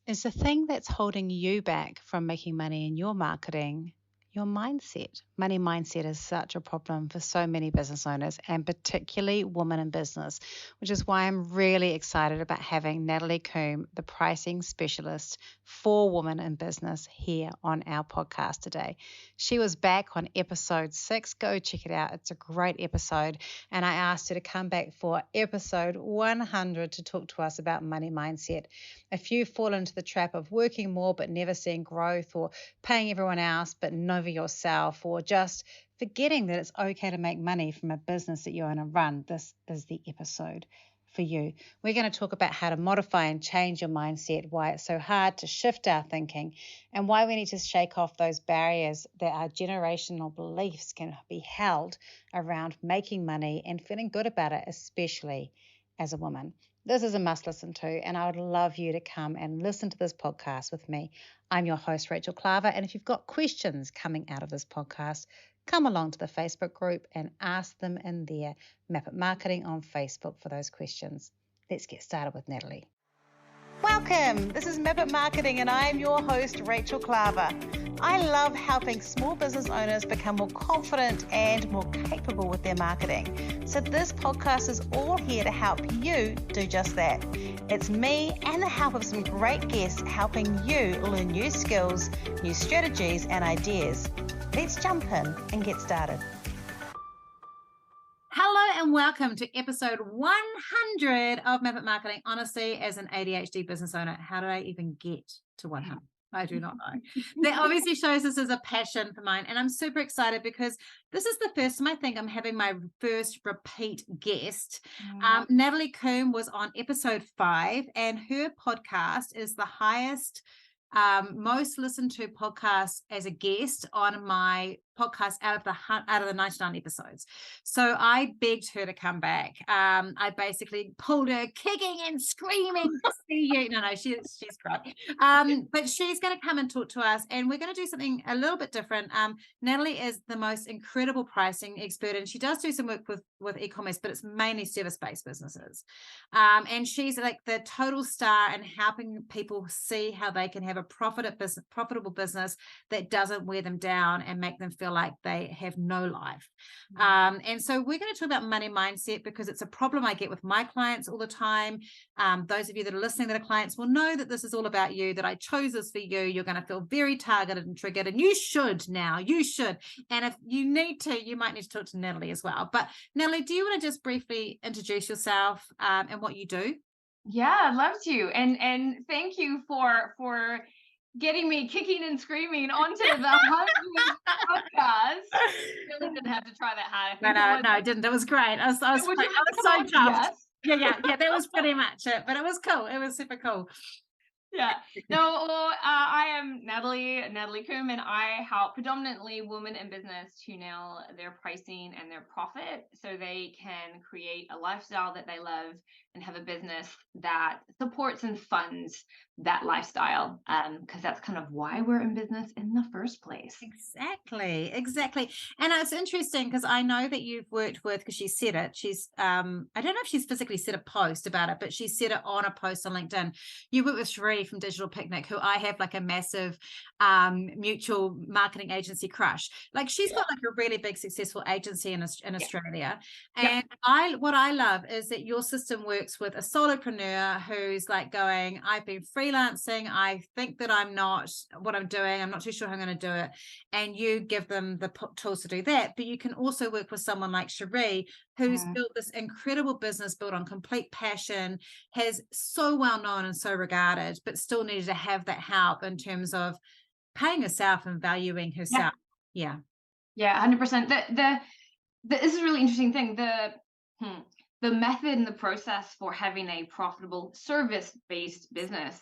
Is the thing that's holding you back from making money in your marketing your mindset? Money mindset is such a problem for so many business owners and particularly women in business, which is why I'm really excited about having Natalie Coombe, the pricing specialist for women in business, here on our podcast today. She was back on episode 6. Go check it out. It's a great episode. And I asked her to come back for episode 100 to talk to us about money mindset. If you fall into the trap of working more but never seeing growth, or paying everyone else but never yourself, or just forgetting that it's okay to make money from a business that you own and run, this is the episode for you. We're going to talk about how to modify and change your mindset, why it's so hard to shift our thinking, and why we need to shake off those barriers that our generational beliefs can be held around making money and feeling good about it, especially as a woman. This is a must listen to, and I would love you to come and listen to this podcast with me. I'm your host, Rachel Klaver, and if you've got questions coming out of this podcast, come along to the Facebook group and ask them in there. Map It Marketing on Facebook for those questions. Let's get started with Natalie. Welcome. This is Map It Marketing, and I'm your host, Rachel Klaver. I love helping small business owners become more confident and more capable with their marketing. So this podcast is all here to help you do just that. It's me and the help of some great guests helping you learn new skills, new strategies and ideas. Let's jump in and get started. Hello and welcome to episode 100 of Map It Marketing. Honestly, as an ADHD business owner, how did I even get to 100? I do not know. That obviously shows this is a passion for mine. And I'm super excited because this is the first time I think I'm having my first repeat guest. Natalie Coombe was on episode 5, and her podcast is the highest, most listened to podcast as a guest on my podcast out of the 99 episodes. So I begged her to come back. I basically pulled her kicking and screaming to see you. No, she's great. But she's going to come and talk to us, and we're going to do something a little bit different. Natalie is the most incredible pricing expert, and she does do some work with e-commerce, but it's mainly service-based businesses. And she's like the total star in helping people see how they can have a profitable business that doesn't wear them down and make them feel like they have no life. And so we're going to talk about money mindset because it's a problem I get with my clients all the time. Those of you that are listening that are clients will know that this is all about you, that I chose this for you. You're going to feel very targeted and triggered, and you should. And if you need to, you might need to talk to Natalie as well. But Natalie, do you want to just briefly introduce yourself and what you do? Yeah, I'd love to. And thank you for getting me kicking and screaming onto the 100th podcast. Really didn't have to try that hard. No, I didn't. It was great. I was so chuffed. Yes. Yeah. That was pretty much it. But it was cool. It was super cool. Yeah. No, well, I am Natalie Coombe, and I help predominantly women in business to nail their pricing and their profit so they can create a lifestyle that they love and have a business that supports and funds that lifestyle, because that's kind of why we're in business in the first place. Exactly. And it's interesting because I know that you've worked with, because she said it, she's I don't know if she's physically said a post about it, but she said it on a post on LinkedIn. You work with Sheree from Digital Picnic, who I have like a massive mutual marketing agency crush. Like she's got like a really big successful agency in Australia. And what I love is that your system works with a solopreneur who's like going, I've been freelancing, I think that I'm not what I'm doing, I'm not too sure how I'm going to do it, and you give them the tools to do that. But you can also work with someone like Sheree, who's built this incredible business built on complete passion, has so well known and so regarded, but still needed to have that help in terms of paying herself and valuing herself. Yeah 100%. This is a really interesting thing. The method and the process for having a profitable service-based business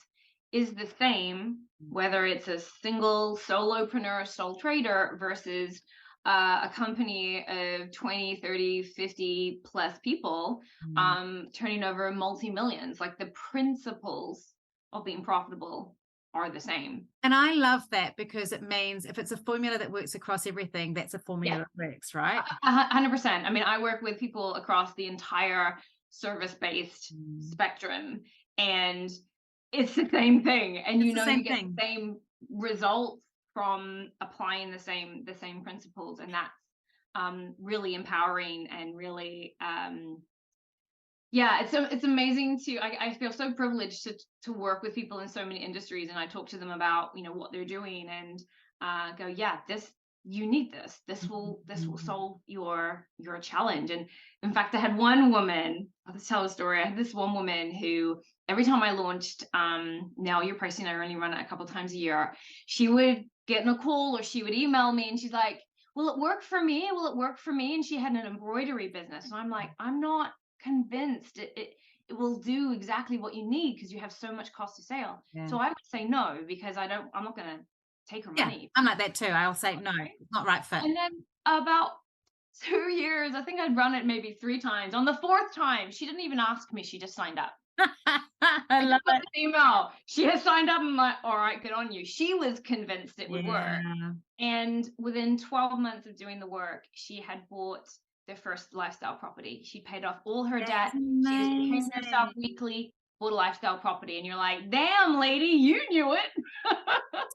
is the same, whether it's a single solopreneur, sole trader versus a company of 20, 30, 50 plus people, turning over multi-millions. Like the principles of being profitable are the same. And I love that because it means if it's a formula that works across everything, that's a formula that works, right? 100%. I mean, I work with people across the entire service-based spectrum, and it's the same thing, and It's you the know same you get thing. the same results from applying the same principles, and that's really empowering and really yeah, it's amazing to I feel so privileged to work with people in so many industries, and I talk to them about, you know, what they're doing, and go, yeah, this, you need this. This will solve your challenge. And in fact, I had one woman, I'll tell a story. I had this one woman who every time I launched Now Your Pricing, I only run it a couple times a year, she would get in a call or she would email me and she's like, will it work for me? Will it work for me? And she had an embroidery business. And I'm like, I'm not convinced it will do exactly what you need because you have so much cost of sale. Yeah. So I would say no, because I'm not going to take her Yeah, money. I'm like that too. I'll say no, it's not right fit. And then about 2 years, I think I'd run it maybe 3 times. On the 4th time, she didn't even ask me. She just signed up. I love got it. this email. She has signed up. I'm like, all right, good on you. She was convinced it would work. Yeah. And within 12 months of doing the work, she had bought their first lifestyle property. She paid off all her debt. That's She was paying herself amazing. weekly, bought a lifestyle property. And you're like, damn, lady, you knew it.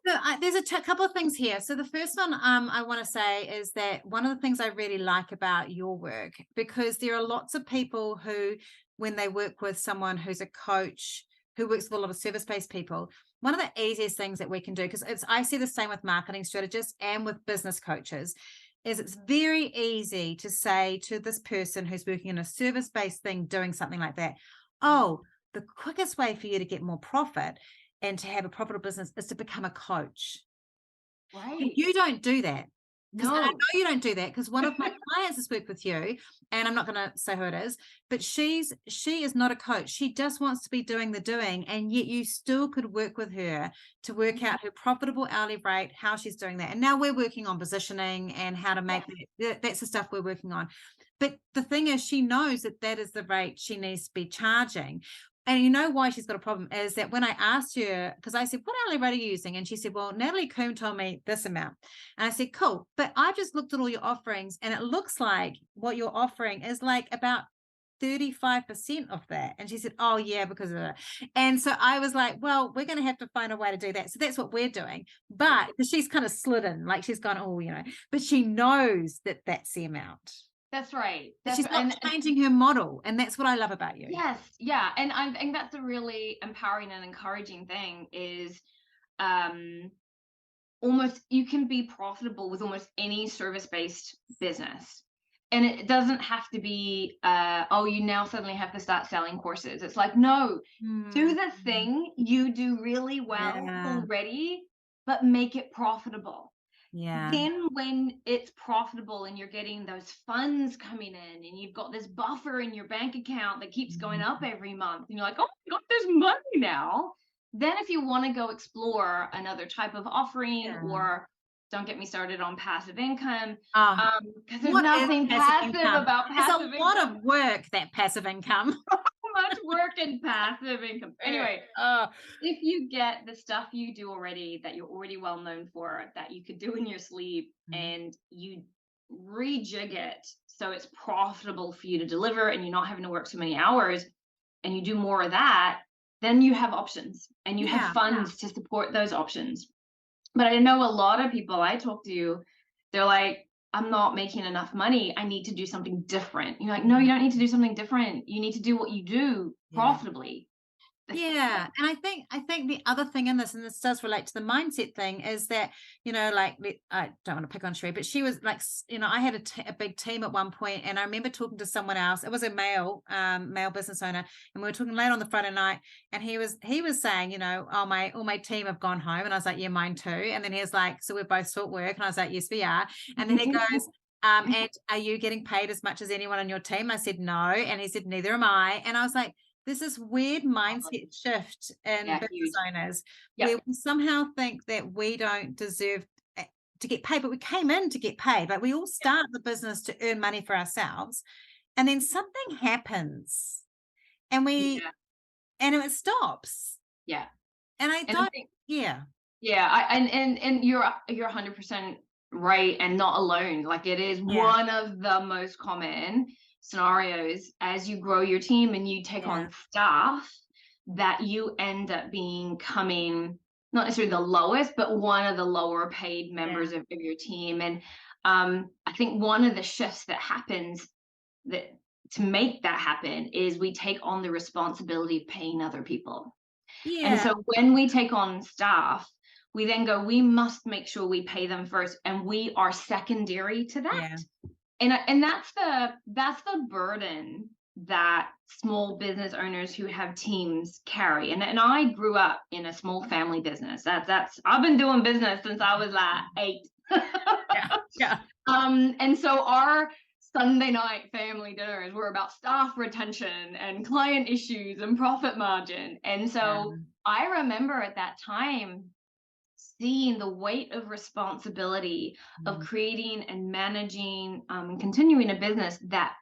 So there's a couple of things here. So the first one I want to say is that one of the things I really like about your work, because there are lots of people who, when they work with someone who's a coach, who works with a lot of service-based people, one of the easiest things that we can do, because I see the same with marketing strategists and with business coaches, is it's very easy to say to this person who's working in a service-based thing, doing something like that, oh, the quickest way for you to get more profit and to have a profitable business is to become a coach. Right. And you don't do that. Because I know No. you don't do that, because one of my clients has worked with you, and I'm not going to say who it is, but she is not a coach. She just wants to be doing the doing, and yet you still could work with her to work out her profitable hourly rate, how she's doing that. And now we're working on positioning and how to make that's the stuff we're working on. But the thing is, she knows that that is the rate she needs to be charging. And you know why she's got a problem is that when I asked her, because I said, what hourly rate are you using? And she said, well, Natalie Coombe told me this amount. And I said, cool. But I just looked at all your offerings, and it looks like what you're offering is like about 35% of that. And she said, oh yeah, because of that. And so I was like, well, we're going to have to find a way to do that. So that's what we're doing. But she's kind of slid in, like she's gone, oh, you know, but she knows that that's the amount. That's right. But she's not changing her model. And that's what I love about you. Yes. Yeah. And I think that's a really empowering and encouraging thing is almost you can be profitable with almost any service-based business. And it doesn't have to be, oh, you now suddenly have to start selling courses. It's like, no, do the thing you do really well already, but make it profitable. Yeah. Then when it's profitable and you're getting those funds coming in and you've got this buffer in your bank account that keeps going up every month, and you're like, oh my God, there's money now. Then if you want to go explore another type of offering, or don't get me started on passive income, because there's nothing passive about passive income. It's a lot of work, that passive income. Much work in passive income. Anyway, if you get the stuff you do already that you're already well known for, that you could do in your sleep, and you rejig it so it's profitable for you to deliver and you're not having to work so many hours, and you do more of that, then you have options and you have funds to support those options. But I know a lot of people I talk to, they're like, I'm not making enough money. I need to do something different. You're like, no, you don't need to do something different. You need to do what you do profitably. Yeah. And I think the other thing in this, and this does relate to the mindset thing, is that, you know, like, I don't want to pick on Sheree, but she was like, you know, I had a big team at one point, and I remember talking to someone else. It was a male business owner, and we were talking late on the Friday night, and he was saying, you know, all my team have gone home, and I was like, yeah, mine too. And then he was like, so we're both still at work, and I was like, yes, we are. And then he goes, and are you getting paid as much as anyone on your team? I said, no. And he said, neither am I. And I was like, there's this weird mindset shift in business owners where we somehow think that we don't deserve to get paid, but we came in to get paid. Like, we all start the business to earn money for ourselves, and then something happens and and it stops. Yeah. And I don't think, and you're 100% right, and not alone. Like, it is one of the most common scenarios as you grow your team and you take on staff, that you end up becoming not necessarily the lowest, but one of the lower paid members of your team. And I think one of the shifts that happens that to make that happen is we take on the responsibility of paying other people. And Yeah. so when we take on staff, we then go, we must make sure we pay them first, and we are secondary to that. Yeah. And that's the burden that small business owners who have teams carry. And I grew up in a small family business. That's I've been doing business since I was like 8. Yeah. And so our Sunday night family dinners were about staff retention and client issues and profit margin. And so I remember at that time seeing the weight of responsibility of creating and managing and continuing a business that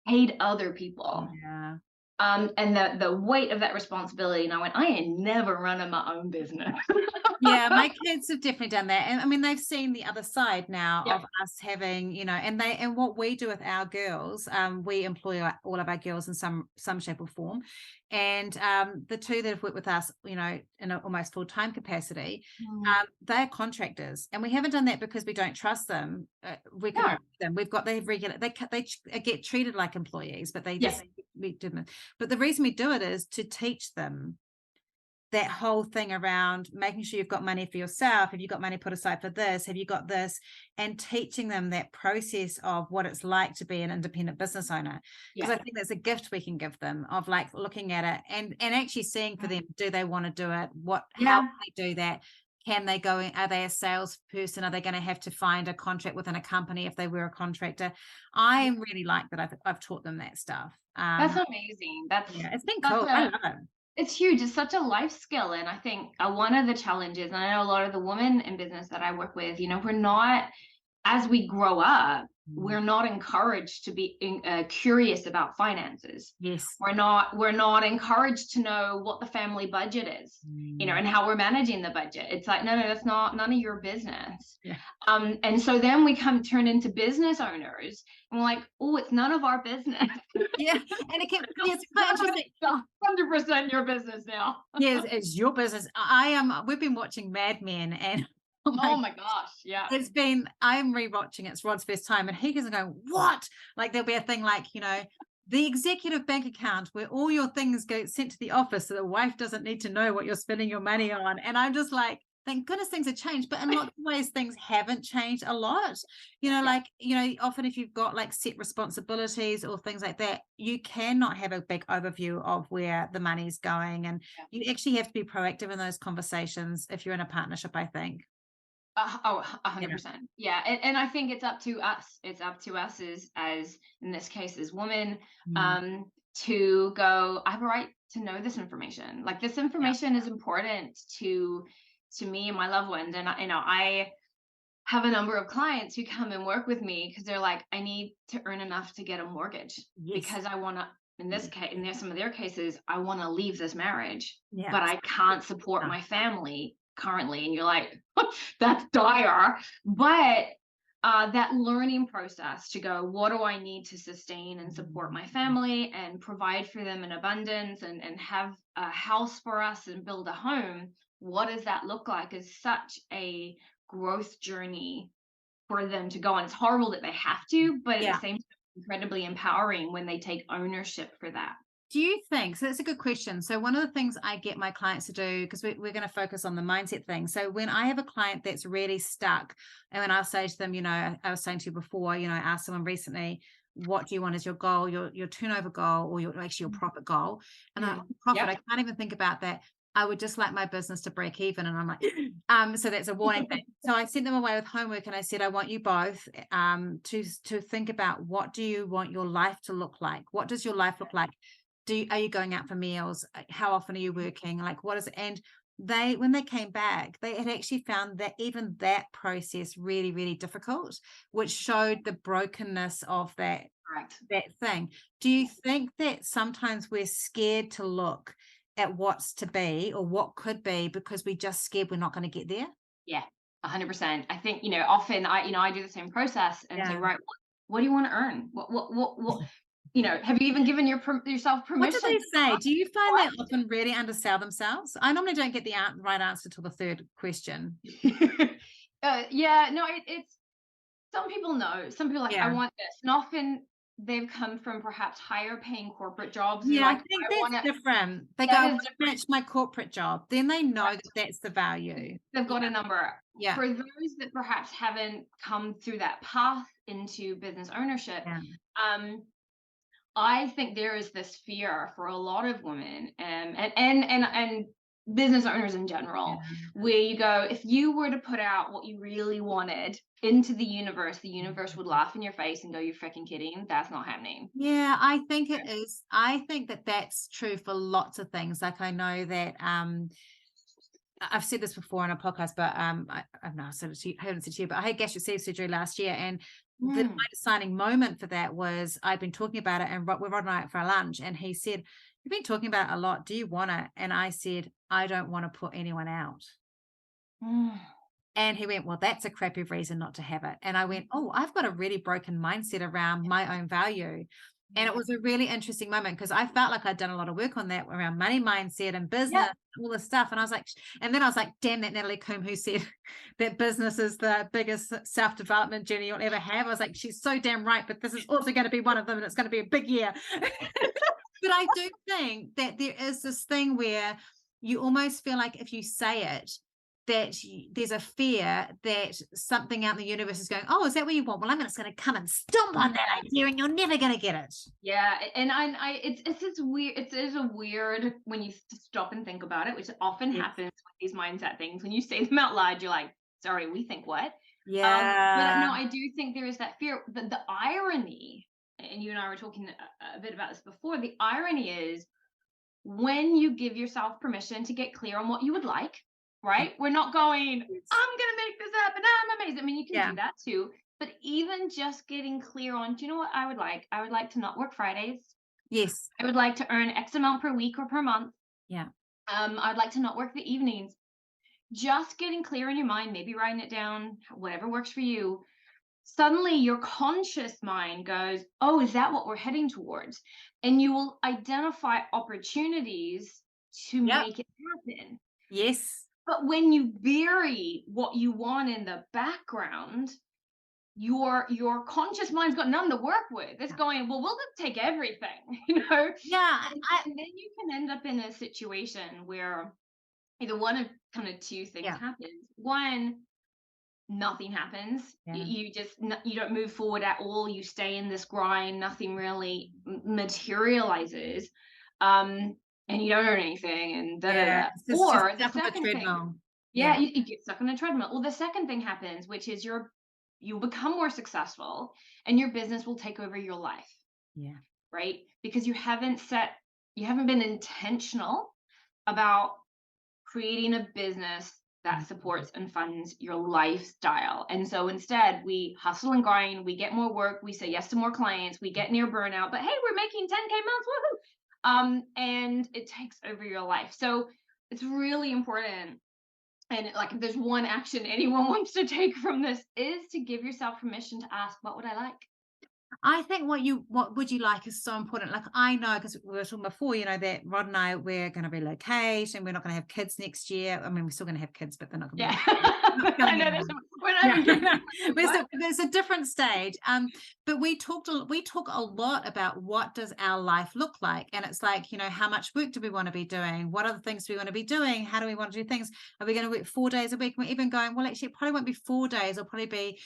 paid other people. Yeah. And the weight of that responsibility. And I went, I ain't never running my own business. Yeah, my kids have definitely done that. And I mean, they've seen the other side now Yep. of us having, and what we do with our girls, we employ all of our girls in some shape or form. And the two that have worked with us, in an almost full-time capacity, they're contractors. And we haven't done that because we don't trust them. We can them. We've got they regular they get treated like employees, but they just we didn't. But the reason we do it is to teach them that whole thing around making sure you've got money for yourself. Have you got money put aside for this? Have you got this? And teaching them that process of what it's like to be an independent business owner. Because I think that's a gift we can give them of like looking at it and actually seeing for them, do they want to do it? How can they do that? Can they go in? Are they a salesperson? Are they going to have to find a contract within a company if they were a contractor? I really like that I've taught them that stuff. That's amazing. It's been cool. I love it. It's huge. It's such a life skill. And I think one of the challenges, and I know a lot of the women in business that I work with, we're not, as we grow up, we're not encouraged to be curious about finances. Yes. We're not encouraged to know what the family budget is, and how we're managing the budget. It's like, no, that's none of your business. Yeah. And so then we turn into business owners and we're like, oh, it's none of our business. Yeah. And it's quite interesting. 100% your business now. Yes, it's your business. We've been watching Mad Men and oh my gosh, yeah. I'm rewatching it's Rod's first time and he isn't going, what? Like there'll be a thing like, the executive bank account where all your things go sent to the office so the wife doesn't need to know what you're spending your money on. And I'm just like, thank goodness things have changed, but in lots of ways things haven't changed a lot. Often if you've got like set responsibilities or things like that, you cannot have a big overview of where the money's going. And you actually have to be proactive in those conversations if you're in a partnership, I think. 100%. Yeah. And I think it's up to us. It's up to us as in this case, as women, to go, I have a right to know this information. Like this information is important to me and my loved ones. And I have a number of clients who come and work with me because they're like, I need to earn enough to get a mortgage because I want to, in this case, in some of their cases, I want to leave this marriage, but I can't support my family currently. And you're like, that's dire. But that learning process to go, what do I need to sustain and support my family and provide for them in abundance and have a house for us and build a home? What does that look like is such a growth journey for them to go on. It's horrible that they have to, but at the same time, incredibly empowering when they take ownership for that. Do you think, so that's a good question. So one of the things I get my clients to do, because we're going to focus on the mindset thing. So when I have a client that's really stuck, and when I'll say to them, I was saying to you before, I asked someone recently, what do you want as your goal, your turnover goal, or your profit goal? And profit, I can't even think about that. I would just like my business to break even. And I'm like, so that's a warning thing. So I sent them away with homework and I said, I want you both to think about what do you want your life to look like? What does your life look like? Are you going out for meals? How often are you working? Like, what is it? And when they came back, they had actually found that even that process really, really difficult, which showed the brokenness of that thing. Do you think that sometimes we're scared to look at what's to be or what could be because we just scared we're not going to get there? Yeah, 100%. I think, often I do the same process and say, right, what do you want to earn? What have you even given yourself permission? What do they say? Do you find that often really undersell themselves? I normally don't get the right answer till the third question. Yeah, no, it's some people know. Some people are like, I Yeah. want this. And often they've come from perhaps higher paying corporate jobs. And Yeah, they're I like, think I want that's it. different. They go, That I is want to match my corporate job. Then they know Right. that that's the value. They've got a number. Yeah. For those that perhaps haven't come through that path into business ownership, Yeah. I think there is this fear for a lot of women and business owners in general, where you go, if you were to put out what you really wanted into the universe would laugh in your face and go, you're freaking kidding. That's not happening. Yeah, I think it is. I think that that's true for lots of things. Like I know that I've said this before on a podcast, but I haven't said it to you, but I had gastric sleeve surgery last year, and my deciding moment for that was I'd been talking about it, and we're Rod and I out for a lunch, and he said, "You've been talking about it a lot. Do you want it?" And I said, "I don't want to put anyone out." And he went, "Well, that's a crappy reason not to have it." And I went, "Oh, I've got a really broken mindset around my own value." And it was a really interesting moment because I felt like I'd done a lot of work on that around money mindset and business, all this stuff. And I was like, damn that Natalie Coombe who said that business is the biggest self-development journey you'll ever have. I was like, she's so damn right, but this is also going to be one of them, and it's going to be a big year. But I do think that there is this thing where you almost feel like if you say it, that there's a fear that something out in the universe is going, oh, is that what you want? Well, I'm just going to come and stomp on that idea and you're never going to get it. Yeah. And it's weird. It is a weird when you stop and think about it, which often happens with these mindset things. When you say them out loud, you're like, sorry, we think what? Yeah. But no, I do think there is that fear. The irony, and you and I were talking a bit about this before, the irony is when you give yourself permission to get clear on what you would like, right? We're not going, I'm going to make this happen. I'm amazing. I mean, you can do that too. But even just getting clear on, do you know what I would like? I would like to not work Fridays. Yes. I would like to earn X amount per week or per month. Yeah. I'd like to not work the evenings. Just getting clear in your mind, maybe writing it down, whatever works for you. Suddenly your conscious mind goes, oh, is that what we're heading towards? And you will identify opportunities to make it happen. Yes. But when you bury what you want in the background, your conscious mind's got nothing to work with. It's going, well, we'll just take everything, Yeah. And then you can end up in a situation where either one of kind of two things happens. One, nothing happens. You don't move forward at all. You stay in this grind. Nothing really materializes. And you don't earn anything, and or the second thing, you get stuck on a treadmill. Well, the second thing happens, which is you'll become more successful, and your business will take over your life. Yeah. Right? Because you haven't been intentional about creating a business that supports and funds your lifestyle. And so instead, we hustle and grind, we get more work, we say yes to more clients, we get near burnout, but hey, we're making 10K months, woohoo! And it takes over your life. So it's really important. And like, if there's one action anyone wants to take from this, is to give yourself permission to ask, what would I like? I think what would you like is so important. Like I know, because we were talking before, that Rod and I, we're going to relocate and we're not going to have kids next year. I mean, we're still going to have kids, but they're not going to I know there's a different stage. But we talk a lot about what does our life look like. And it's like, how much work do we want to be doing? What other things do we want to be doing? How do we want to do things? Are we going to work 4 days a week? We're even going, well, actually, it probably won't be 4 days. It'll probably be,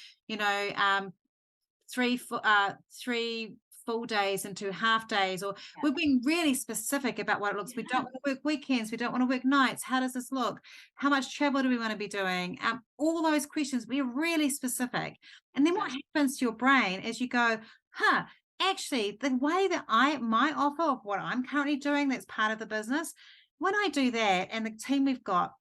3 full days into half days, or we're being really specific about what it looks. We don't want to work weekends, we don't want to work nights. How does this look? How much travel do we want to be doing? All those questions, we're really specific. And then what happens to your brain is you go, actually, the way that my offer of what I'm currently doing, that's part of the business, when I do that and the team we've got,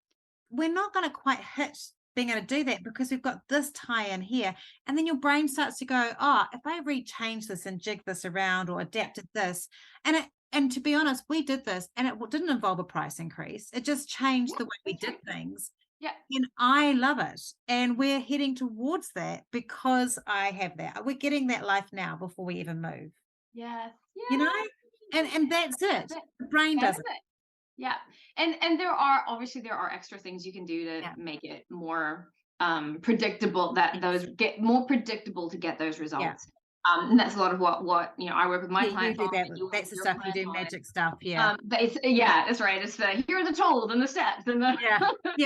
we're not going to quite hit being able to do that because we've got this tie in here. And then your brain starts to go, if I rechange this and jig this around or adapted this. And to be honest, we did this and it didn't involve a price increase. It just changed the way we did things. Yeah. And I love it. And we're heading towards that because I have that. We're getting that life now before we even move. Yes. you know, and that's it. The brain does it. Yeah. And there are extra things you can do to make it more predictable, that those get more predictable to get those results. And that's a lot of what I work with my clients you do on. that. That's the stuff you do, magic stuff. But it's that's right. It's here are the tools and the steps and the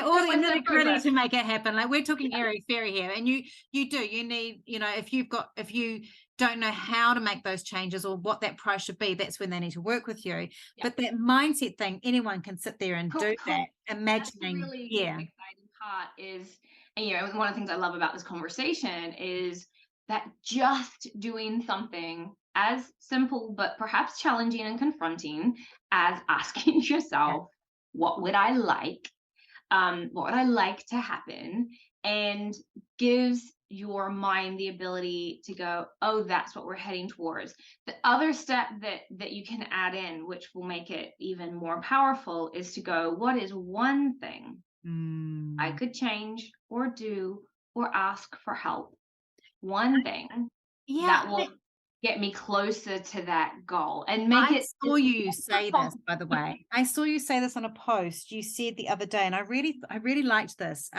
all the nitty-gritty to make it happen. Like, we're talking airy fairy here, and you need, if you don't know how to make those changes or what that price should be, that's when they need to work with you. But that mindset thing, anyone can sit there and do that, imagining. That's the really exciting part is, and one of the things I love about this conversation is that just doing something as simple but perhaps challenging and confronting as asking yourself, what would I like? What would I like to happen? And gives your mind the ability to go, oh, that's what we're heading towards. The other step that you can add in, which will make it even more powerful, is to go, what is one thing I could change or do or ask for help? One thing that will get me closer to that goal and make it. I saw you say this, by the way. I saw you say this on a post you said the other day, and I really liked this.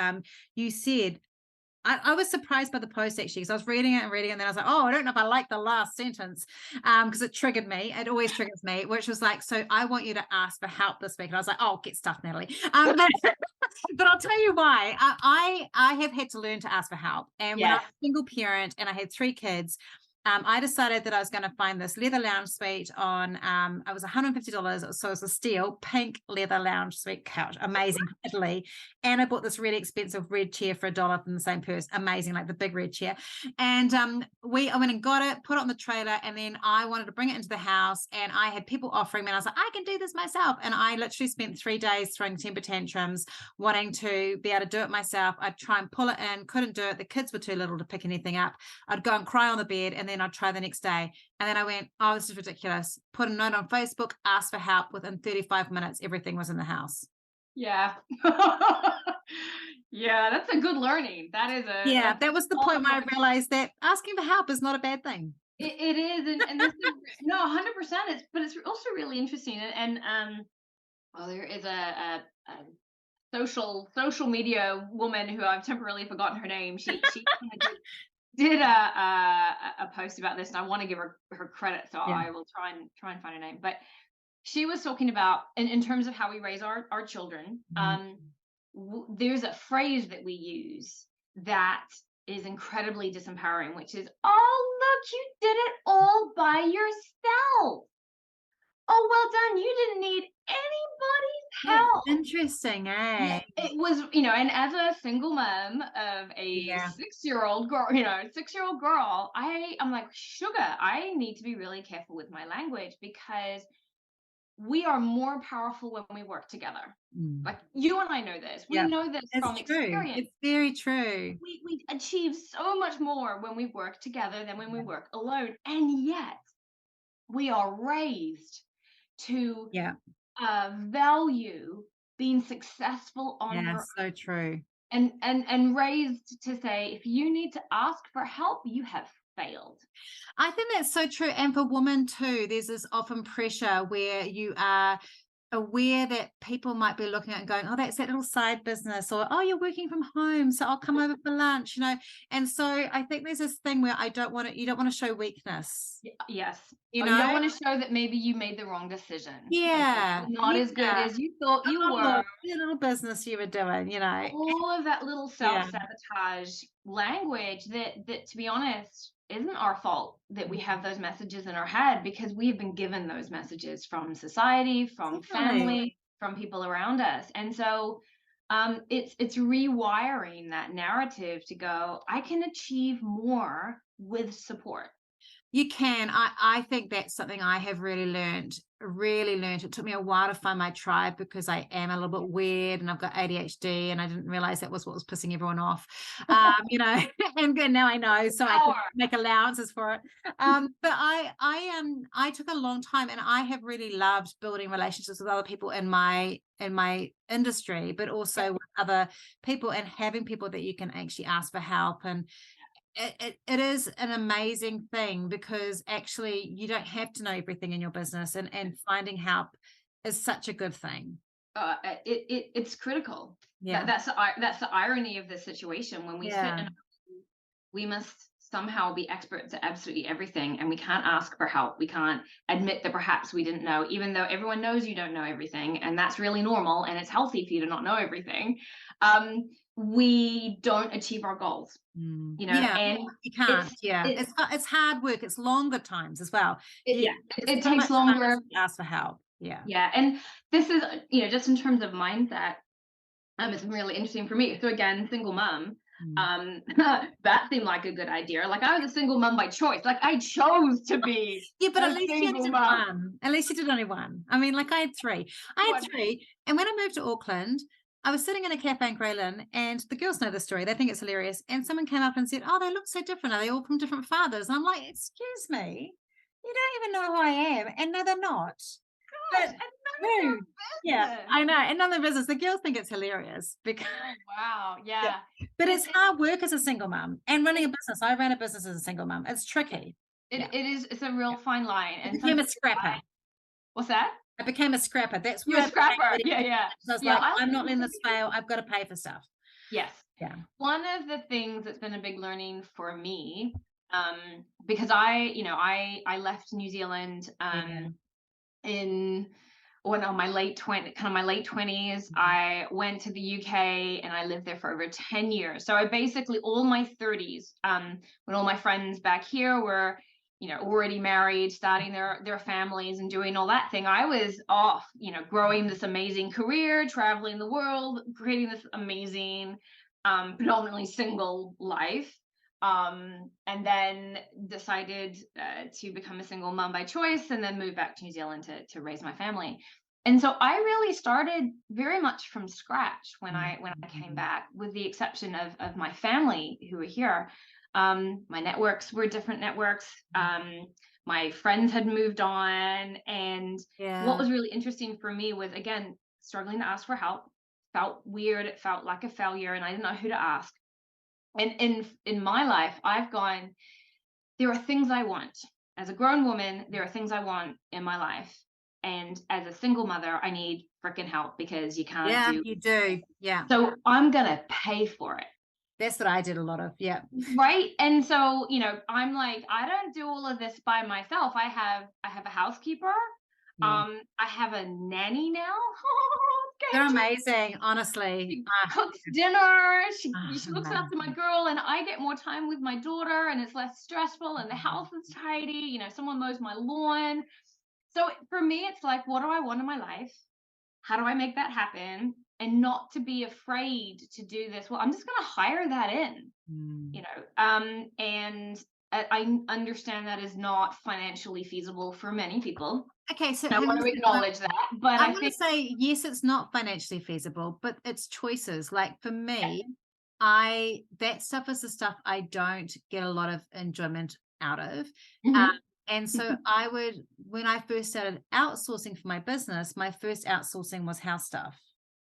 You said, I was surprised by the post, actually, because I was reading it, and then I was like, oh, I don't know if I like the last sentence, because it triggered me. It always triggers me, which was like, so I want you to ask for help this week. And I was like, oh, get stuffed, Natalie. But I'll tell you why. I have had to learn to ask for help. And when I was a single parent and I had 3 kids, I decided that I was going to find this leather lounge suite on, it was $150. So it was a steel pink leather lounge suite couch. Amazing. Italy. And I bought this really expensive red chair for $1 from the same purse. Amazing. Like the big red chair. And I went and got it, put it on the trailer. And then I wanted to bring it into the house, and I had people offering me, and I was like, I can do this myself. And I literally spent 3 days throwing temper tantrums, wanting to be able to do it myself. I'd try and pull it in, couldn't do it. The kids were too little to pick anything up. I'd go and cry on the bed, and then I'd try the next day. And then I went, oh, this is ridiculous. Put a note on Facebook, asked for help. Within 35 minutes, everything was in the house. Yeah. Yeah, that's a good learning. That is that was the point where I realized that asking for help is not a bad thing. It is. And this is, no, 100%. But it's also really interesting. And there is a social media woman who I've temporarily forgotten her name. She did a post about this, and I want to give her credit, so I will try and find her name. But she was talking about, in terms of how we raise our children, there's a phrase that we use that is incredibly disempowering, which is, oh, look, you did it all by yourself. Oh, well done. You didn't need anybody's help. That's interesting, eh? It was, and as a single mom of a 6-year-old girl, 6-year-old girl, I'm like, sugar, I need to be really careful with my language, because we are more powerful when we work together. Like, you and I know this. We know this from experience. It's very true. We achieve so much more when we work together than when we work alone. And yet we are raised to value being successful on your own. So true. And raised to say, if you need to ask for help, you have failed. I think that's so true. And for women too, there's this often pressure where you are aware that people might be looking at and going, oh, that's that little side business, or, oh, you're working from home, so I'll come over for lunch, And so I think there's this thing where you don't want to show weakness. Yes. You don't want to show that maybe you made the wrong decision. Yeah. Not as good as you thought you were. The little business you were doing, All of that little self-sabotage language that, to be honest, isn't our fault that we have those messages in our head, because we have been given those messages from society, from family, from people around us. And so it's rewiring that narrative to go, I can achieve more with support. You can. I think that's something I have really learned. It took me a while to find my tribe, because I am a little bit weird and I've got ADHD, and I didn't realize that was what was pissing everyone off, and now I know, so I can make allowances for it. But I took a long time, and I have really loved building relationships with other people in my industry, but also with other people, and having people that you can actually ask for help. And it is an amazing thing, because actually you don't have to know everything in your business, and finding help is such a good thing. It's critical. Yeah. That's the irony of the situation. When we sit and we must somehow be experts at absolutely everything, and we can't ask for help. We can't admit that perhaps we didn't know, even though everyone knows you don't know everything, and that's really normal, and it's healthy for you to not know everything. We don't achieve our goals, you know, and you can't. It's hard work. It's longer times as well. It takes longer to ask for help. And this is, you know, just in terms of mindset, it's really interesting for me. So again, single mom, that seemed like a good idea. Like, I was a single mom by choice. Like, I chose to be but at least you did one. At least you did only one. I mean, like, I had three. And when I moved to Auckland, I was sitting in a cafe in Greylin, and the girls know the story. They think it's hilarious. And someone came up and said, "Oh, they look so different. Are they all from different fathers?" And I'm like, "Excuse me, you don't even know who I am." And no, they're not. But I know. And none of the business. The girls think it's hilarious because wow, But it's hard work as a single mom, and running a business. I ran a business as a single mom. It's tricky. It is. It's a real fine line. And I became a scrapper. What's that? I became a scrapper. That's where a scrapper. Yeah. So I was like, I'm not letting this fail. I've got to pay for stuff. Yes. Yeah. One of the things that's been a big learning for me, because I left New Zealand in my late 20s. I went to the UK and I lived there for over 10 years. So I basically, all my 30s, when all my friends back here were, you know, already married, starting their families and doing all that thing, I was off, you know, growing this amazing career, traveling the world, creating this amazing, predominantly single life. And then decided to become a single mom by choice, and then move back to New Zealand to raise my family. And so I really started very much from scratch when I came back, with the exception of my family who were here. My networks were different networks. My friends had moved on, and what was really interesting for me was, again, struggling to ask for help. Felt weird. It felt like a failure, and I didn't know who to ask. And in my life, I've gone, there are things I want. As a grown woman, there are things I want in my life. And as a single mother, I need freaking help, because you can't you do. Yeah. So I'm going to pay for it. That's what I did a lot of. Yeah. Right. And so, you know, I'm like, I don't do all of this by myself. I have a housekeeper. I have a nanny now. They're amazing, honestly. She cooks dinner. She looks after my girl, and I get more time with my daughter, and it's less stressful, and the house is tidy. You know, someone mows my lawn. So for me, it's like, what do I want in my life? How do I make that happen? And not to be afraid to do this. Well, I'm just going to hire that in, you know, and I understand that is not financially feasible for many people. Okay, so I want to acknowledge that, but I'm going to say, yes, it's not financially feasible, but it's choices. Like for me, that stuff is the stuff I don't get a lot of enjoyment out of. And so when I first started outsourcing for my business, my first outsourcing was house stuff.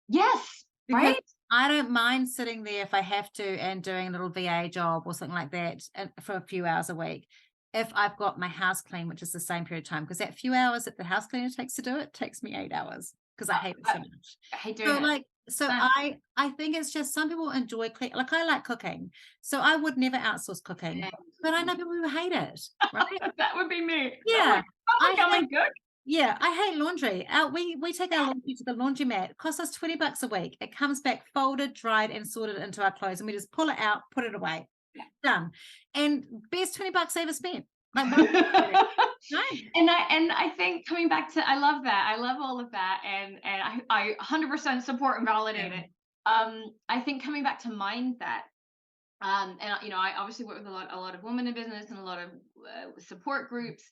Yes, because right. I don't mind sitting there if I have to and doing a little VA job or something like that for a few hours a week. If I've got my house clean, which is the same period of time, because that few hours that the house cleaner takes to do it takes me 8 hours, because I hate it so much. I hate doing it. So I think it's just, some people enjoy cleaning. Like, I like cooking, so I would never outsource cooking. But I know people who hate it. Right? That would be me. Yeah, I hate laundry. We take our laundry to the laundromat. It costs us $20 a week. It comes back folded, dried, and sorted into our clothes, and we just pull it out, put it away. Done. And best $20 I ever spent. Like, and I think, coming back to, I love that. I love all of that, and I 100% support and validate it. I think coming back to mindset, and you know, I obviously work with a lot of women in business and a lot of support groups,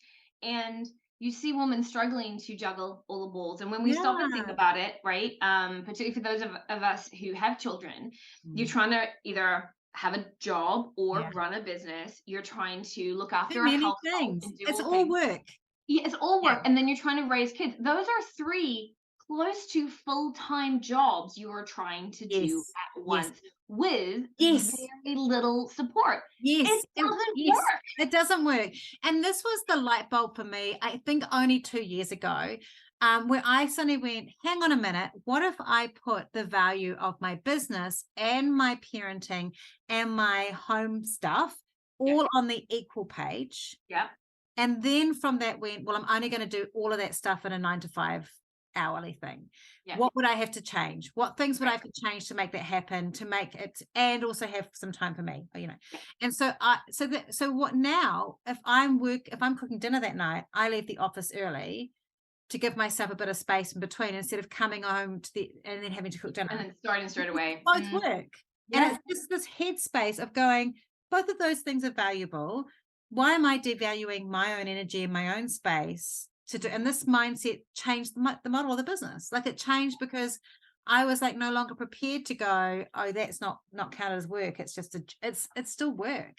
and you see women struggling to juggle all the balls. And when we stop and think about it, right, particularly for those of us who have children, you're trying to either have a job or run a business. You're trying to look after a household. It's all work. Yeah, it's all work. And then you're trying to raise kids. Those are 3 close to full-time jobs you are trying to do Yes. at Yes. once with Yes. very little support. Yes. It doesn't Yes. work. It doesn't work. And this was the light bulb for me, I think only 2 years ago, where I suddenly went, hang on a minute, what if I put the value of my business and my parenting and my home stuff all on the equal page? Yeah. And then from that went, well, I'm only going to do all of that stuff in a 9 to 5 hourly thing. Yeah. What would I have to change? What things would I have to change to make that happen, to make it, and also have some time for me, you know? Yeah. And so what now, if I'm cooking dinner that night, I leave the office early to give myself a bit of space in between, instead of coming home and then having to cook dinner. And then starting straight away. Both work. Yeah. And it's just this headspace of going, both of those things are valuable. Why am I devaluing my own energy and my own space to do? And this mindset changed the model of the business. Like, it changed because I was like no longer prepared to go, oh, that's not counted as work. It's just it's still work.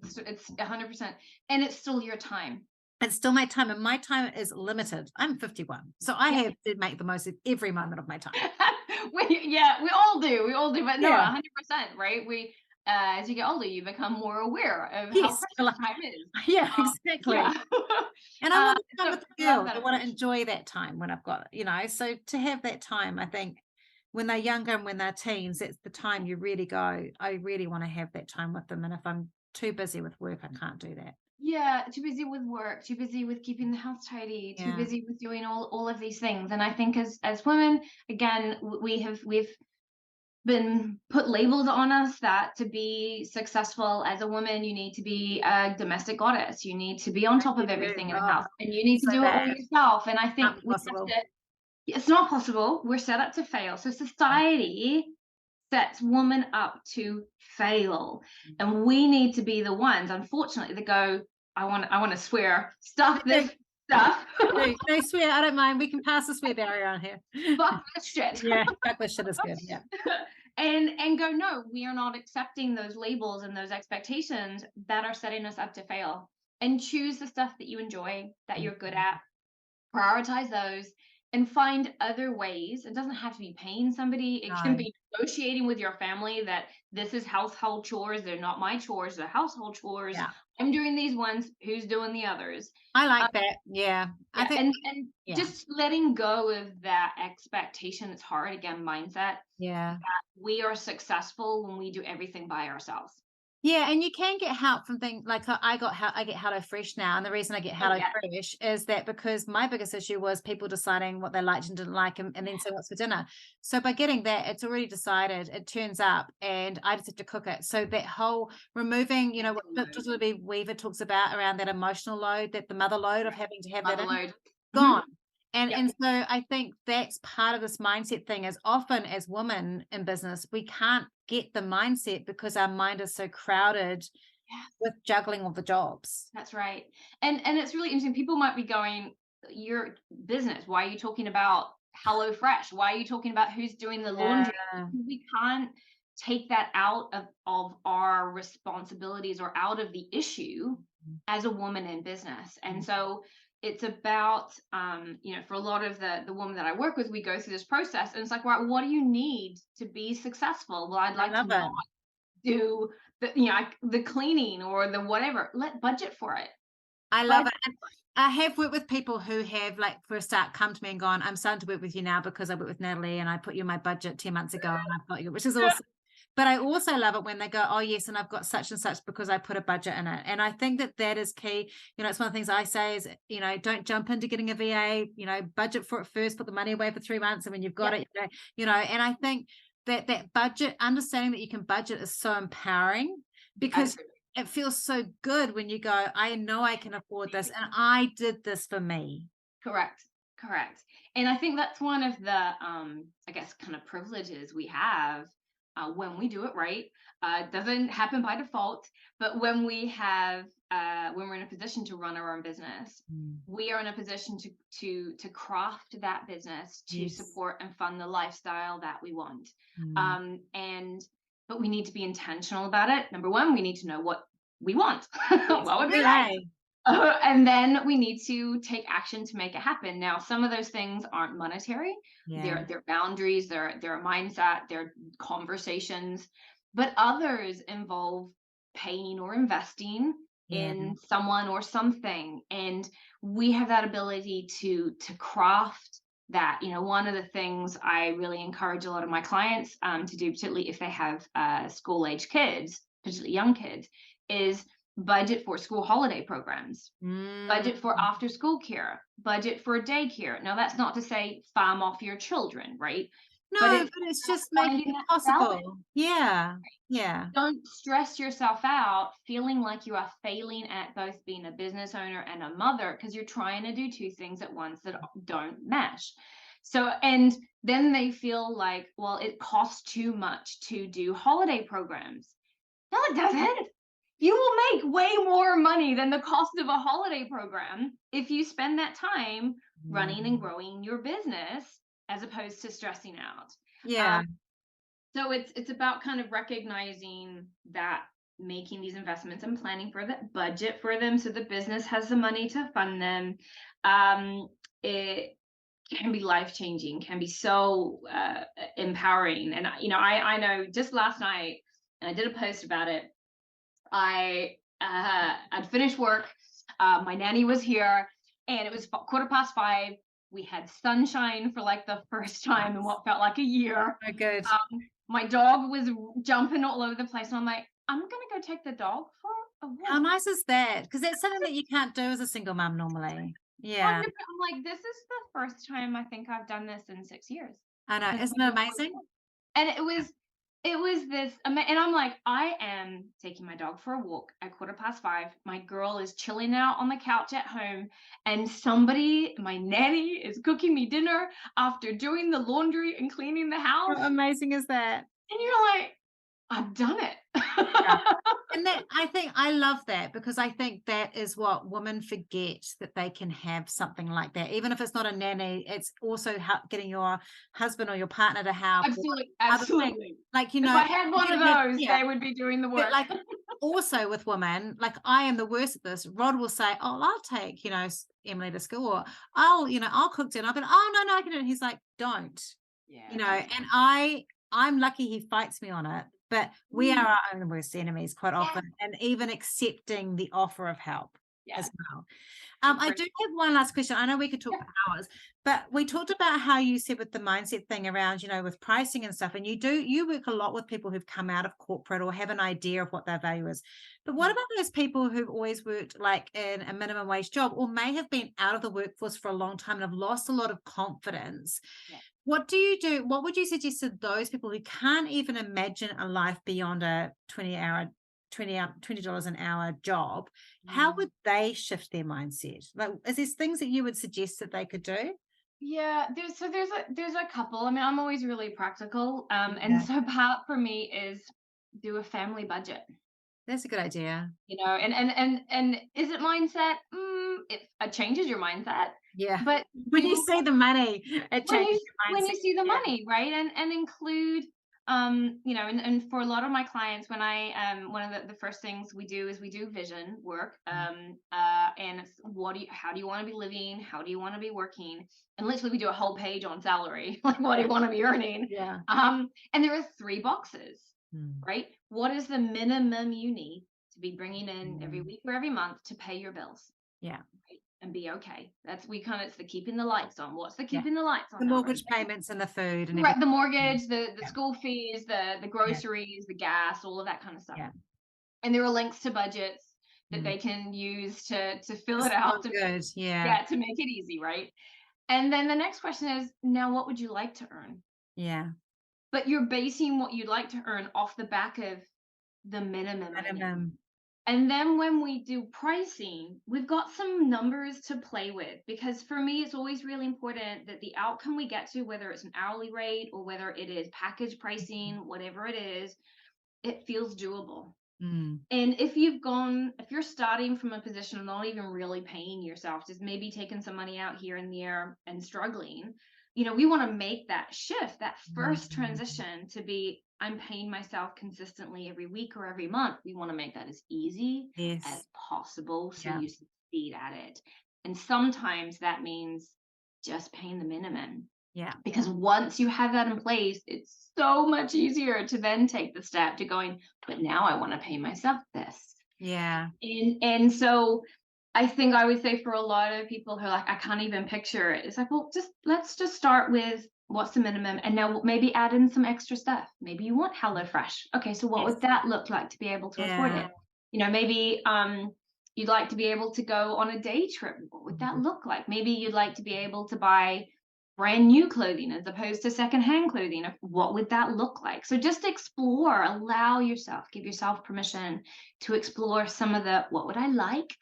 It's 100%. And it's still your time. It's still my time, and my time is limited. I'm 51, so I have to make the most of every moment of my time. we all do, but no, 100%, right? We as you get older, you become more aware of how precious time is. Yeah, exactly. Yeah. And I want to come So with the girls. I want to approach. enjoy that time when I've got, you know, so to have that time, I think when they're younger and when they're teens, it's the time you really go, I really want to have that time with them. And if I'm too busy with work, I can't do that. Yeah, too busy with work, too busy with keeping the house tidy, too busy with doing all of these things. And I think as women, again, we've been put labels on us that to be successful as a woman, you need to be a domestic goddess. You need to be on top of everything in the house, and you need to do it all yourself. And I think it's not possible. We're set up to fail. So society sets women up to fail, and we need to be the ones, unfortunately, that go, I want to swear, stuff this stuff. No, swear, I don't mind. We can pass the swear barrier on here. Fuck this shit. Yeah, fuck this shit is good. Yeah. And go, no, we are not accepting those labels and those expectations that are setting us up to fail. And choose the stuff that you enjoy, that you're good at. Prioritize those and find other ways. It doesn't have to be paying somebody. It can be negotiating with your family that this is household chores. They're not my chores. They're household chores. Yeah. I'm doing these ones. Who's doing the others? I like that. Yeah. I think, and just letting go of that expectation. It's hard, again, mindset. Yeah. That we are successful when we do everything by ourselves. Yeah, and you can get help from things like I get Hello Fresh now, and the reason I get Hello Fresh is that because my biggest issue was people deciding what they liked and didn't like, and then saying what's for dinner. So by getting that, it's already decided, it turns up, and I just have to cook it. So that whole removing, you know, what Dr. Weaver talks about around that emotional load, that the mother load of having to have that in, gone. And so I think that's part of this mindset thing, is often as women in business, we can't get the mindset because our mind is so crowded with juggling all the jobs. That's right. And it's really interesting. People might be going, your business, why are you talking about Hello Fresh? Why are you talking about who's doing the laundry? We can't take that out of our responsibilities or out of the issue as a woman in business. And so it's about, you know, for a lot of the women that I work with, we go through this process, and it's like, right, what do you need to be successful? Well, I'd like to not do the cleaning or the whatever. Budget for it. I love it. And I have worked with people who have, like, for a start, come to me and gone, I'm starting to work with you now because I worked with Natalie and I put you in my budget 10 months ago and I've got you, which is awesome. But I also love it when they go, oh, yes, and I've got such and such because I put a budget in it. And I think that is key. You know, it's one of the things I say is, you know, don't jump into getting a VA, you know, budget for it first, put the money away for 3 months. And when you've got it, you know, and I think that budget, understanding that you can budget is so empowering, because it feels so good when you go, I know I can afford this and I did this for me. Correct. And I think that's one of the, I guess, kind of privileges we have when we do it right. It doesn't happen by default, but when we have, when we're in a position to run our own business, we are in a position to craft that business to support and fund the lifestyle that we want. But we need to be intentional about it. Number one, we need to know what we want. What would we like? And then we need to take action to make it happen. Now, some of those things aren't monetary. Yeah. They're boundaries, they're a mindset, they're conversations. But others involve paying or investing Yeah. in someone or something. And we have that ability to craft that. One of the things I really encourage a lot of my clients to do, particularly if they have school-age kids, particularly young kids, is budget for school holiday programs, budget for after school care, budget for daycare. Now, that's not to say farm off your children, right? No, But it's just making finding it that possible. balance. Yeah. Yeah. Don't stress yourself out feeling like you are failing at both being a business owner and a mother, because you're trying to do two things at once that don't mesh. So, and then they feel like, well, it costs too much to do holiday programs. No, it doesn't. You will make way more money than the cost of a holiday program if you spend that time running and growing your business as opposed to stressing out. Yeah. So it's about kind of recognizing that, making these investments and planning for the budget for them so the business has the money to fund them. It can be life-changing, can be so empowering. And I know just last night, and I did a post about it, I'd finished work, my nanny was here, and it was 5:15. We had sunshine for like the first time in what felt like a year. Oh, good. My dog was jumping all over the place, and I'm like, I'm gonna go take the dog for a walk. How nice is that? Because that's something that you can't do as a single mom normally. Yeah. I'm like, this is the first time I think I've done this in 6 years. I know. Isn't it amazing? And it was this, and I'm like, I am taking my dog for a walk at 5:15. My girl is chilling out on the couch at home, and my nanny is cooking me dinner after doing the laundry and cleaning the house. How amazing is that? And you're like, I've done it. Yeah. And that, I think I love that, because I think that is what women forget, that they can have something like that. Even if it's not a nanny, it's also getting your husband or your partner to help. Absolutely. Like, if I had one of those, they would be doing the work. But like also with women, like I am the worst at this. Rod will say, oh, I'll take, Emily to school, or I'll cook dinner. But oh, no, I can do it. He's like, don't, and I'm lucky he fights me on it. But we are our own worst enemies quite often, and even accepting the offer of help as well. I do have one last question. I know we could talk for hours, but we talked about how you said with the mindset thing around, with pricing and stuff, and you work a lot with people who've come out of corporate or have an idea of what their value is. But what about those people who've always worked like in a minimum wage job, or may have been out of the workforce for a long time and have lost a lot of confidence? Yeah. What do you do? What would you suggest to those people who can't even imagine a life beyond a $20 an hour job? How would they shift their mindset? Like, is there things that you would suggest that they could do? Yeah, there's a couple. I mean, I'm always really practical. And so part for me is do a family budget. That's a good idea. And is it mindset? It changes your mindset. Yeah. But when you see the money, it changes your mindset. When you see the money, right? And include, and for a lot of my clients, when one of the first things we do is we do vision work. And it's how do you want to be living? How do you want to be working? And literally we do a whole page on salary. Like, what do you want to be earning? Yeah. And there are 3 boxes, right? What is the minimum you need to be bringing in every week or every month to pay your bills? Yeah. Right? And be okay. It's the keeping the lights on. What's the keeping the lights on? The mortgage payments and the food and right, the mortgage, the school fees, the groceries, the gas, all of that kind of stuff. Yeah. And there are links to budgets that they can use to fill it out. Good. Yeah, to make it easy, right? And then the next question is, now what would you like to earn? Yeah. But you're basing what you'd like to earn off the back of the minimum. And then when we do pricing, we've got some numbers to play with, because for me, it's always really important that the outcome we get to, whether it's an hourly rate or whether it is package pricing, whatever it is, it feels doable. And if you're starting from a position of not even really paying yourself, just maybe taking some money out here and there and struggling, we want to make that shift, that first transition to be, I'm paying myself consistently every week or every month. We want to make that as easy as possible. So you succeed at it. And sometimes that means just paying the minimum. Yeah. Because once you have that in place, it's so much easier to then take the step to going, but now I want to pay myself this. Yeah. And so I think I would say for a lot of people who are like, I can't even picture it. It's like, well, let's just start with what's the minimum, and now maybe add in some extra stuff. Maybe you want HelloFresh. Okay, so what would that look like to be able to afford it? You know, maybe you'd like to be able to go on a day trip. What would that look like? Maybe you'd like to be able to buy brand new clothing as opposed to secondhand clothing. What would that look like? So just explore, allow yourself, give yourself permission to explore some of the, what would I like?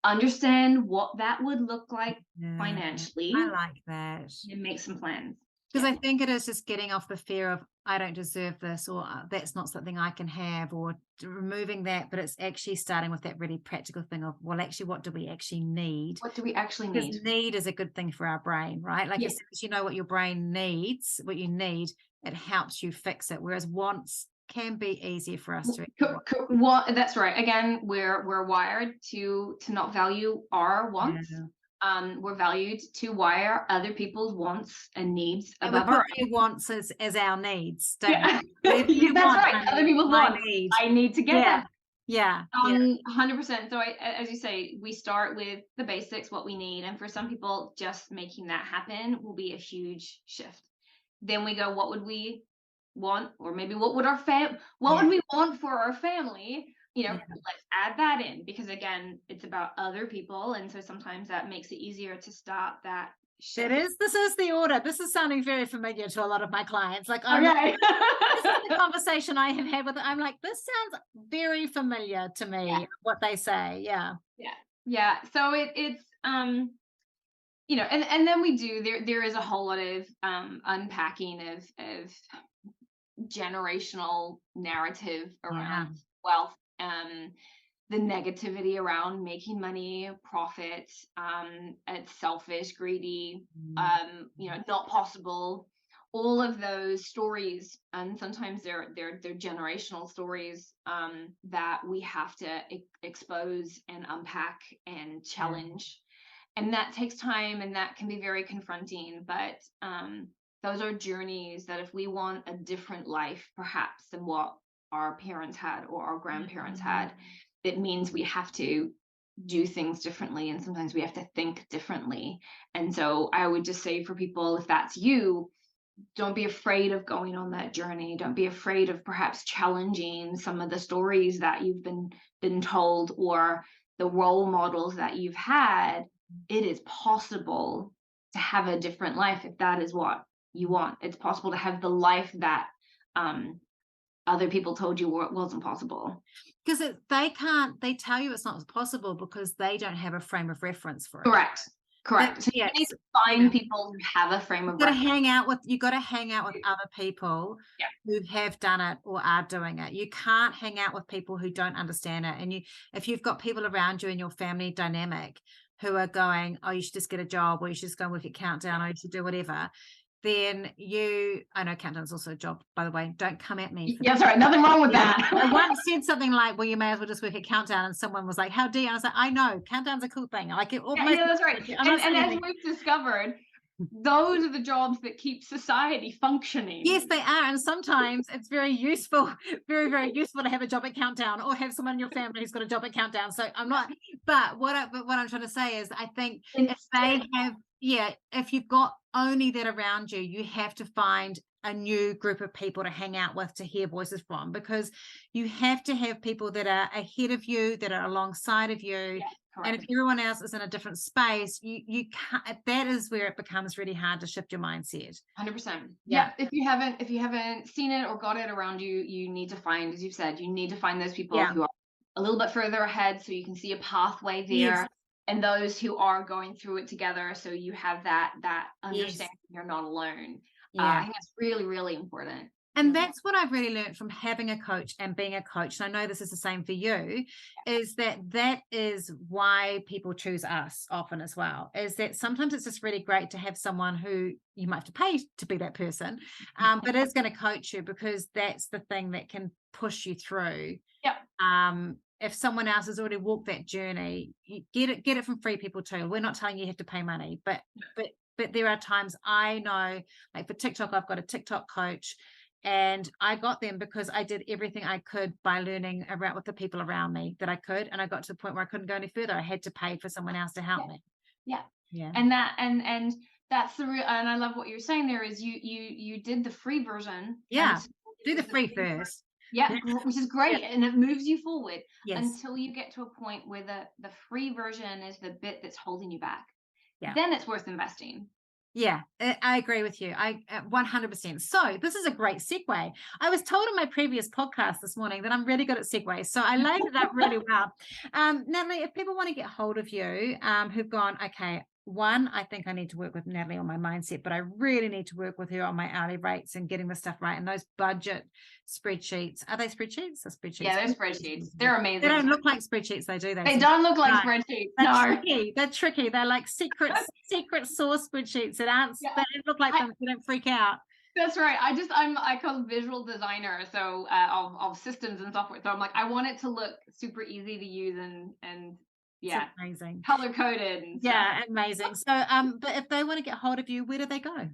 Understand what that would look like financially. I like that. And make some plans. Because I think it is just getting off the fear of, I don't deserve this, or that's not something I can have, or removing that. But it's actually starting with that really practical thing of, well, actually, what do we actually need? What do we actually Because need? need is a good thing for our brain, right? Like, as soon as you know what your brain needs, what you need, it helps you fix it. Whereas wants can be easier for us to. Well, that's right. Again, we're wired to not value our wants. We're valued to wire other people's wants and needs above our own. Wants as our needs, don't we? That's right. Other people's wants. I need to get that. Yeah. 100%. So as you say, we start with the basics, what we need. And for some people, just making that happen will be a huge shift. Then we go, what would we want? Or maybe what would would we want for our family? You know, let's add that in, because again, it's about other people. And so sometimes that makes it easier to start that shift. This is the order. This is sounding very familiar to a lot of my clients. Like, this is the conversation I have had with them. I'm like, this sounds very familiar to me, what they say. Yeah. So it's you know, and then we do, there is a whole lot of unpacking of generational narrative around wealth, the negativity around making money, profit, it's selfish, greedy, you know, not possible, all of those stories. And sometimes they're generational stories that we have to expose and unpack and challenge. And that takes time, and that can be very confronting, but those are journeys that if we want a different life, perhaps, than what our parents had or our grandparents had, it means we have to do things differently, and sometimes we have to think differently. And so I would just say for people, if that's you, don't be afraid of going on that journey. Don't be afraid of perhaps challenging some of the stories that you've been told, or the role models that you've had. It is possible to have a different life if that is what you want. It's possible to have the life that other people told you wasn't possible. Because they tell you it's not possible because they don't have a frame of reference for it. Correct. So you need to find people who have a frame of reference. You got to hang out with other people who have done it or are doing it. You can't hang out with people who don't understand it. And if you've got people around you in your family dynamic who are going, oh, you should just get a job, or you should just go with your countdown, or you should do whatever, then I know countdown is also a job, by the way. Don't come at me. Sorry, nothing wrong with that. I once said something like, well, you may as well just work at countdown, and someone was like, how dare you? I was like, I know, countdown's a cool thing. Like, that's right. And as we've discovered, those are the jobs that keep society functioning. Yes, they are. And sometimes it's very useful, very, very useful to have a job at countdown, or have someone in your family who's got a job at countdown. So I'm not, but what I'm trying to say is, I think if they have, if you've got only that around you, you have to find a new group of people to hang out with, to hear voices from, because you have to have people that are ahead of you, that are alongside of you. And if everyone else is in a different space, you can't. That is where it becomes really hard to shift your mindset. 100%. If you haven't seen it or got it around you, you need to find, as you've said, you need to find those people who are a little bit further ahead, so you can see a pathway there, and those who are going through it together, so you have that understanding you're not alone. I think that's really, really important. And that's what I've really learned from having a coach and being a coach. And I know this is the same for you, is that is why people choose us often as well, is that sometimes it's just really great to have someone who you might have to pay to be that person, but is going to coach you, because that's the thing that can push you through If someone else has already walked that journey, you get it from free people too. We're not telling you have to pay money, but there are times, I know, like for TikTok, I've got a TikTok coach, and I got them because I did everything I could by learning around with the people around me that I could, and I got to the point where I couldn't go any further. I had to pay for someone else to help me. Yeah. And that's the real, and I love what you're saying there, is you did the free version. Yeah. Do the free first. Yeah, which is great, and it moves you forward until you get to a point where the free version is the bit that's holding you back. Yeah. Then it's worth investing. Yeah, I agree with you. 100%. So this is a great segue. I was told in my previous podcast this morning that I'm really good at segues, so I laid it up really well. Natalie, if people want to get hold of you, who've gone, okay, one, I think I need to work with Natalie on my mindset, but I really need to work with her on my hourly rates and getting the stuff right. And those budget spreadsheets, are they spreadsheets? They're spreadsheets. Yeah, they're spreadsheets. They're amazing. They don't look like spreadsheets, they do. They don't look like spreadsheets. They're tricky. They're like secret source spreadsheets that aren't. They don't look like them. You don't freak out. That's right. I call visual designer, so of systems and software. So I'm like, I want it to look super easy to use and yeah, it's amazing, color coded. And yeah, amazing. So but if they want to get hold of you, where do they go?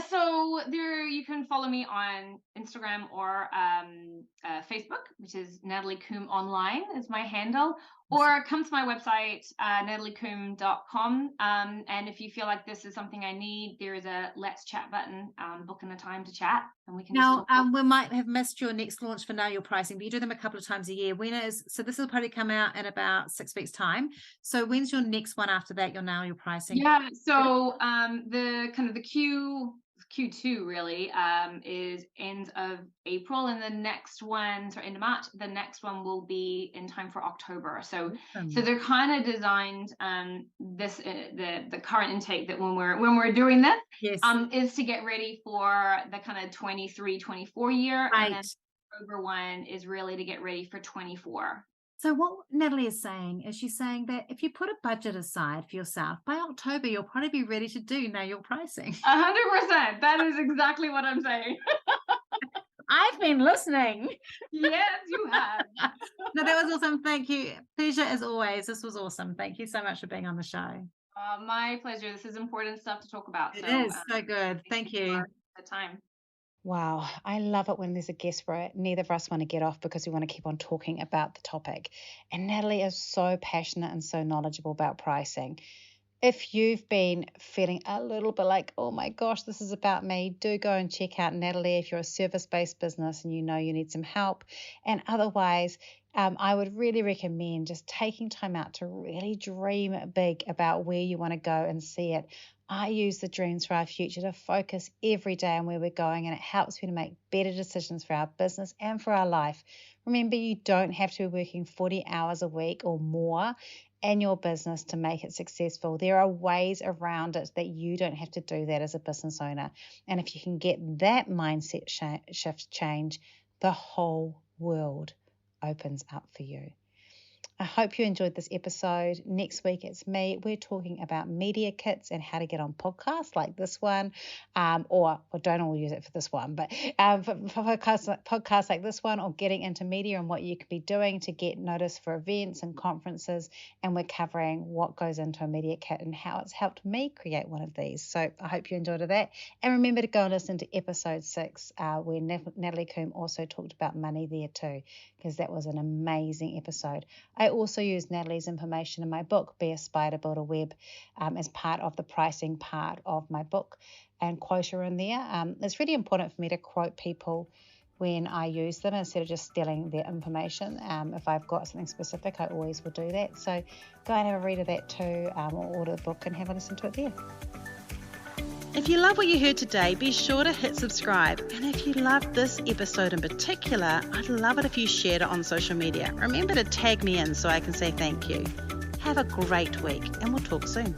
So you can follow me on Instagram or Facebook, which is Natalie Coombe Online is my handle, or come to my website, nataliecoombe.com. And if you feel like this is something I need, there is a Let's Chat button, booking a time to chat, and we can. Now, we might have missed your next launch for Know Your Pricing, but you do them a couple of times a year. So this will probably come out in about 6 weeks' time. So when's your next one after that? Your Know Your Pricing? Yeah. So the kind of the Q2 really is end of April, and the next one, so end of March, the next one will be in time for October. So they're kind of designed the current intake that when we're doing this is to get ready for the kind of 23-24 year, right. And then October one is really to get ready for 24. So what Natalie is saying is, she's saying that if you put a budget aside for yourself, by October, you'll probably be ready to do Know Your Pricing. 100%. That is exactly what I'm saying. I've been listening. Yes, you have. No, that was awesome. Thank you. Pleasure as always. This was awesome. Thank you so much for being on the show. My pleasure. This is important stuff to talk about. It is so good. Thank you. For the time. Wow, I love it when there's a guest where neither of us want to get off because we want to keep on talking about the topic. And Natalie is so passionate and so knowledgeable about pricing. If you've been feeling a little bit like, oh my gosh, this is about me, do go and check out Natalie if you're a service-based business and you know you need some help. And otherwise, I would really recommend just taking time out to really dream big about where you want to go and see it. I use the Dreams for Our Future to focus every day on where we're going, and it helps me to make better decisions for our business and for our life. Remember, you don't have to be working 40 hours a week or more in your business to make it successful. There are ways around it that you don't have to do that as a business owner. And if you can get that mindset shift change, the whole world opens up for you. I hope you enjoyed this episode. Next week, it's me. We're talking about media kits and how to get on podcasts like this one, or don't all use it for this one, but for podcasts like this one, or getting into media and what you could be doing to get noticed for events and conferences. And we're covering what goes into a media kit and how it's helped me create one of these. So I hope you enjoyed that. And remember to go and listen to episode 6, where Natalie Coombe also talked about money there too, because that was an amazing episode. I also use Natalie's information in my book, Be a Spider, Build a Web, as part of the pricing part of my book, and quote her in there. It's really important for me to quote people when I use them instead of just stealing their information. If I've got something specific, I always will do that. So go and have a read of that too, or order the book and have a listen to it there. If you love what you heard today, be sure to hit subscribe. And if you loved this episode in particular, I'd love it if you shared it on social media. Remember to tag me in so I can say thank you. Have a great week, and we'll talk soon.